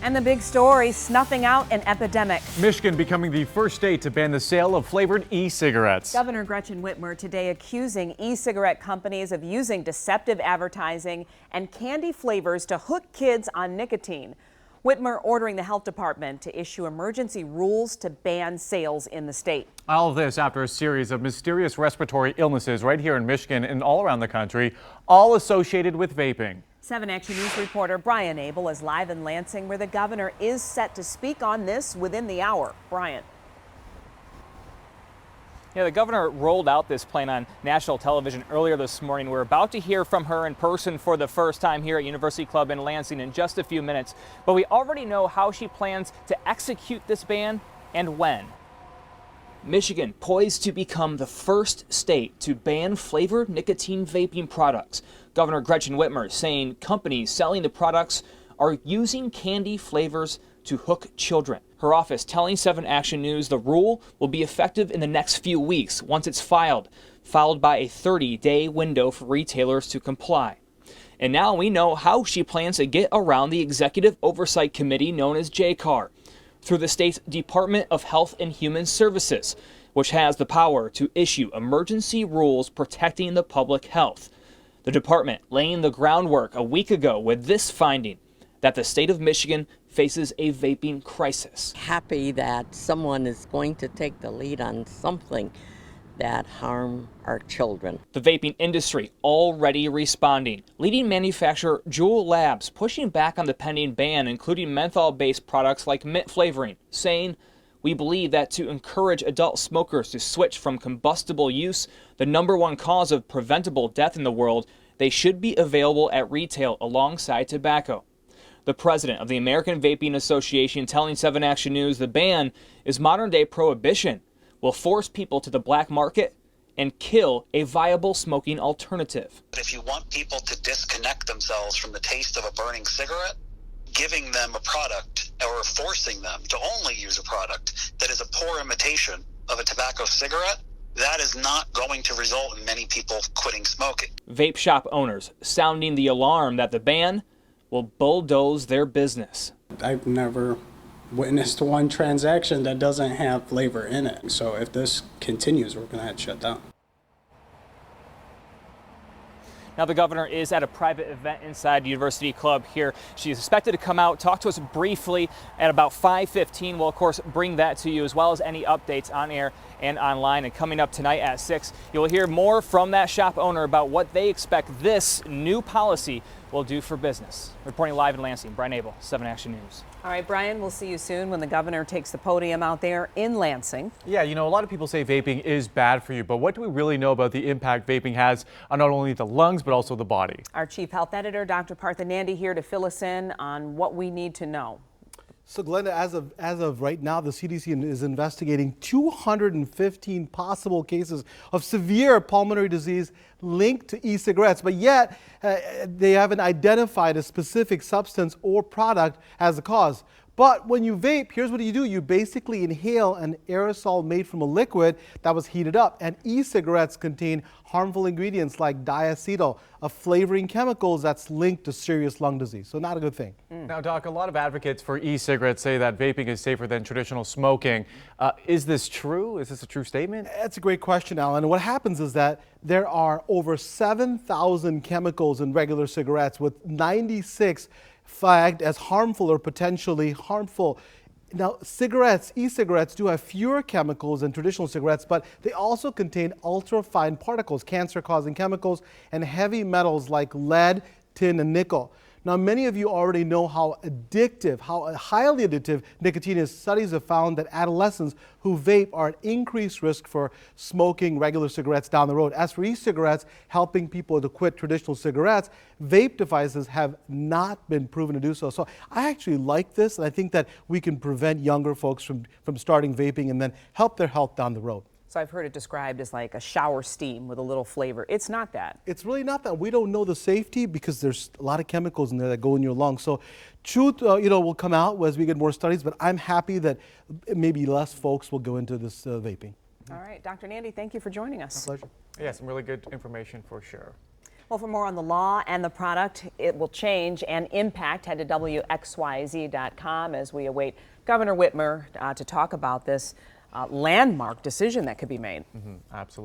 And the big story, snuffing out an epidemic. Michigan becoming the first state to ban the sale of flavored e-cigarettes. Governor Gretchen Whitmer today accusing e-cigarette companies of using deceptive advertising and candy flavors to hook kids on nicotine. Whitmer ordering the health department to issue emergency rules to ban sales in the state. All of this after a series of mysterious respiratory illnesses right here in Michigan and all around the country, all associated with vaping. 7 Action News reporter Brian Abel is live in Lansing, where the governor is set to speak on this within the hour. Brian. Yeah, the governor rolled out this plan on national television earlier this morning. We're about to hear from her in person for the first time here at University Club in Lansing in just a few minutes. But we already know how she plans to execute this ban and when. Michigan poised to become the first state to ban flavored nicotine vaping products. Governor Gretchen Whitmer saying companies selling the products are using candy flavors to hook children. Her office telling 7 Action News the rule will be effective in the next few weeks once it's filed, followed by a 30-day window for retailers to comply. And now we know how she plans to get around the Executive Oversight Committee known as JCAR through the state's Department of Health and Human Services, which has the power to issue emergency rules protecting the public health. The department laying the groundwork a week ago with this finding that the state of Michigan faces a vaping crisis. Happy that someone is going to take the lead on something that harm our children. The vaping industry already responding. Leading manufacturer Juul Labs pushing back on the pending ban, including menthol-based products like mint flavoring, saying, "We believe that to encourage adult smokers to switch from combustible use, the #1 cause of preventable death in the world, they should be available at retail alongside tobacco." The president of the American Vaping Association telling 7 Action News the ban is modern-day prohibition, will force people to the black market and kill a viable smoking alternative. If you want people to disconnect themselves from the taste of a burning cigarette, giving them a product or forcing them to only use a product that is a poor imitation of a tobacco cigarette, that is not going to result in many people quitting smoking. Vape shop owners sounding the alarm that the ban will bulldoze their business. I've never witnessed one transaction that doesn't have flavor in it. So if this continues, we're going to have to shut down. Now the governor is at a private event inside University Club here. She is expected to come out, talk to us briefly at about 5:15. We'll of course bring that to you as well as any updates on air and online. And coming up tonight at 6, you'll hear more from that shop owner about what they expect this new policy will do for business. Reporting live in Lansing, Brian Abel, 7 Action News. All right, Brian, we'll see you soon when the governor takes the podium out there in Lansing. Yeah, you know, a lot of people say vaping is bad for you, but what do we really know about the impact vaping has on not only the lungs, but also the body? Our chief health editor, Dr. Partha Nandi, here to fill us in on what we need to know. So Glenda, as of right now, the CDC is investigating 215 possible cases of severe pulmonary disease linked to e-cigarettes, but yet they haven't identified a specific substance or product as the cause. But when you vape, here's what you do. You basically inhale an aerosol made from a liquid that was heated up. And e-cigarettes contain harmful ingredients like diacetyl, a flavoring chemicals that's linked to serious lung disease. So not a good thing. Now, Doc, a lot of advocates for e-cigarettes say that vaping is safer than traditional smoking. Is this true? Is this a true statement? That's a great question, Alan. What happens is that there are over 7,000 chemicals in regular cigarettes, with 96 flagged as harmful or potentially harmful. Now, e-cigarettes do have fewer chemicals than traditional cigarettes, but they also contain ultra-fine particles, cancer-causing chemicals, and heavy metals like lead, tin, and nickel. Now, many of you already know how addictive, how highly addictive nicotine is. Studies have found that adolescents who vape are at increased risk for smoking regular cigarettes down the road. As for e-cigarettes, helping people to quit traditional cigarettes, vape devices have not been proven to do so. So I actually like this, and I think that we can prevent younger folks from starting vaping and then help their health down the road. So I've heard it described as like a shower steam with a little flavor. It's not that. It's really not that. We don't know the safety because there's a lot of chemicals in there that go in your lungs. So truth, will come out as we get more studies, but I'm happy that maybe less folks will go into this vaping. All right, Dr. Nandi, thank you for joining us. My pleasure. Yeah, some really good information for sure. Well, for more on the law and the product, it will change and impact, head to WXYZ.com as we await Governor Whitmer to talk about this landmark decision that could be made. Absolutely.